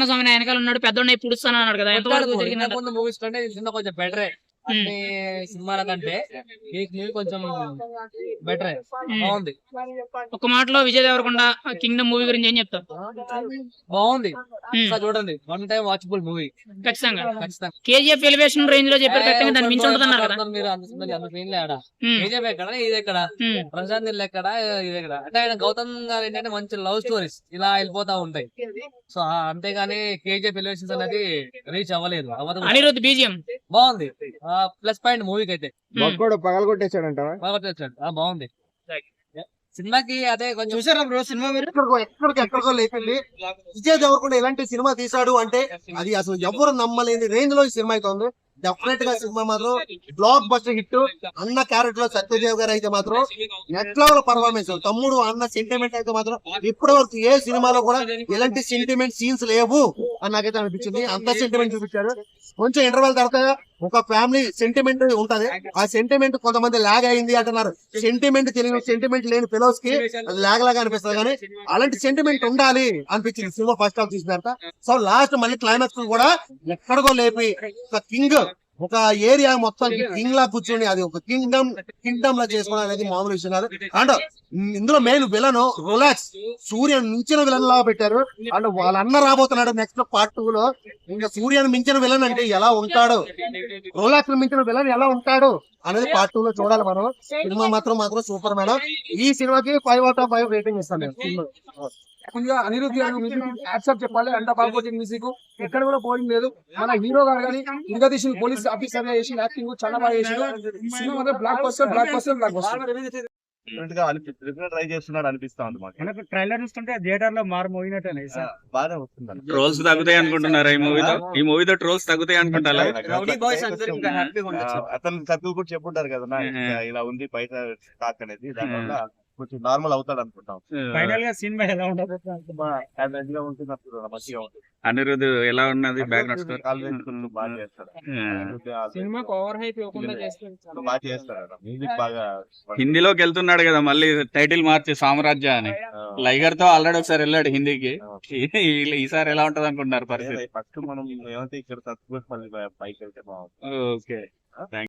స్వామి వెనకాల ఉన్నాడు, పెద్దోడిని పుడుస్తాను అన్నాడు కదా, ఎంతవరకు జరిగింది? మూవీస్ కంటే సినిమా కొంచెం బెటరే, అన్ని సినిమాల కంటే ఈ మూవీ కొంచెం బెటరే, బాగుంది. ఒక మాటలో విజయ్ దేవరకొండ కింగ్డమ్ మూవీ గురించి ఏం చెప్తావు? బాగుంది, చూడండి, వన్ టైం వాచబుల్ మూవీ. ఖచ్చితంగా కేజీఎఫ్ ఎలివేషన్ రేంజ్ లో చెప్పారు, ఖచ్చితంగా దాన్ని మించి ఉంటుందన్నారు కదా మీరు. అంత సీన్ లేడా, కేజీఎఫ్ ఎక్కడ, ఇది ఎక్కడ, ప్రశాంత్ నీళ్ళు ఎక్కడ, ఇది ఎక్కడ. అంటే ఆయన గౌతమ్ గారు ఏంటంటే మంచి లవ్ స్టోరీస్ ఇలా వెళ్ళిపోతా ఉంటాయి. సో అంతేగాని కేజీఎఫ్ ఎలివేషన్స్ అనేది రీచ్ అవ్వలేదు. అనిరుద్ధ్ బీజిఎం బాగుంది, ప్లస్ పాయింట్ మూవీకి అయితే. పగలగొట్టేసాడంట, బాగుంది సినిమాకి. అదే కొంచెం చూసారా బ్రో సినిమా? మీరు ఎక్కడికో లేపింది. విజయ్ దేవరకొండ ఎలాంటి సినిమా తీసాడు అంటే అది అసలు ఎవరు నమ్మలేని రేంజ్ లో ఈ సినిమా అయితే ఉంది. డెఫినెట్ గా సినిమా మాత్రం బ్లాక్ బస్టర్ హిట్. అన్న క్యారెక్టర్ లో సత్యదేవ్ గారు అయితే మాత్రం నెట్ లెవెల్ పర్ఫార్మెన్స్. తమ్ముడు అన్న సెంటిమెంట్ అయితే మాత్రం ఇప్పటి వరకు ఏ సినిమాలో కూడా ఎలాంటి సెంటిమెంట్ సీన్స్ లేవు అని నాకైతే అనిపించింది. అంత సెంటిమెంట్ చూపించారు. కొంచెం ఇంటర్వెల్ తర్వాత ఒక ఫ్యామిలీ సెంటిమెంట్ ఉంటది, ఆ సెంటిమెంట్ కొంతమంది లాగ్ అయింది అంటున్నారు. సెంటిమెంట్ తెలియని సెంటిమెంట్ లేని ఫెలోస్ కి అది లాగ్ లాగా అనిపిస్తుంది, కానీ అలాంటి సెంటిమెంట్ ఉండాలి అనిపించింది సినిమా ఫస్ట్ హాఫ్ చూసిన తర్వాత. సో లాస్ట్ మళ్ళీ క్లైమాక్స్ కూడా ఎక్కడికో లేపి ఒక కింగ్, ఒక ఏరియా మొత్తం కింగ్ లా కూర్చొని అది ఒక కింగ్డమ్ లా చేసుకోవడం అనేది మామూలు విషయం కాదు. అండ్ ఇందులో మెయిన్ విలన్ రిలాక్స్, సూర్యను మించిన విలన్ లా పెట్టారు. అండ్ వాళ్ళ అన్న రాబోతున్నాడు నెక్స్ట్ పార్ట్ 2 లో. ఇంకా సూర్యను మించిన విలన్ అంటే ఎలా ఉంటాడు, రిలాక్స్ మించిన విలన్ ఎలా ఉంటాడు అనేది పార్ట్ 2 లో చూడాలి మనం. సినిమా మాత్రం సూపర్ మేడం. ఈ సినిమాకి 5/5 రేటింగ్ ఇస్తాను నేను. అనిరుద్ధ్ గారు యాక్సెప్ట్ చెప్పాలి, అంత బాగా మ్యూజిక్ ఎక్కడ కూడా పోయింగ్ లేదు. మన హీరో గారు కానీ ఇరుగదీసిన పోలీస్ ఆఫీసర్ చేసి యాక్టింగ్ చాలా బాగా చేసారు. సినిమా మాత్రం బ్లాక్ బస్టర్ ట్రై చేస్తున్నాడు అనిపిస్తా ఉంది మాకు. ట్రైలర్ చూస్తుంటే థియేటర్ లో మారు మోగినట్టు బాగా వస్తుంది. ట్రోల్స్ తగ్గుతాయి అనుకుంటున్నారా ఈ మూవీతో ట్రోల్స్ తగ్గుతాయి అనుకుంటారా? అతను సర్కిల్ కూడా చెప్పుంటారు కదా ఇలా ఉంది బయట టాక్ అనేది, దానివల్ల కొంచెం నార్మల్ అవుతాడు అనుకుంటాం. ఫైనల్ గా సినిమా ఎలా ఉంటుంది? మంచిగా ఉంటుంది. అనిరుద్ధ్ ఎలా ఉన్నది బ్యాక్గ్రౌండ్ స్కోర్? బాగా చేస్తాడు. సినిమాకి ఓవర్ హైప్ ఇవ్వకుండా బాగా చేస్తాడు. మ్యూజిక్ బాగా. హిందీలోకి వెళ్తున్నాడు కదా మళ్ళీ, టైటిల్ మార్చి సామ్రాజ్య అని. లైగర్ తో ఆల్రెడీ ఒకసారి వెళ్ళాడు హిందీకి. ఈసారి ఎలా ఉంటది అనుకుంటున్నారు పరిస్థితి? ఫస్ట్ మనం ఏమైతే ఇక్కడ మళ్ళీ పైకి వెళ్తే బాగుంటుంది. ఓకే.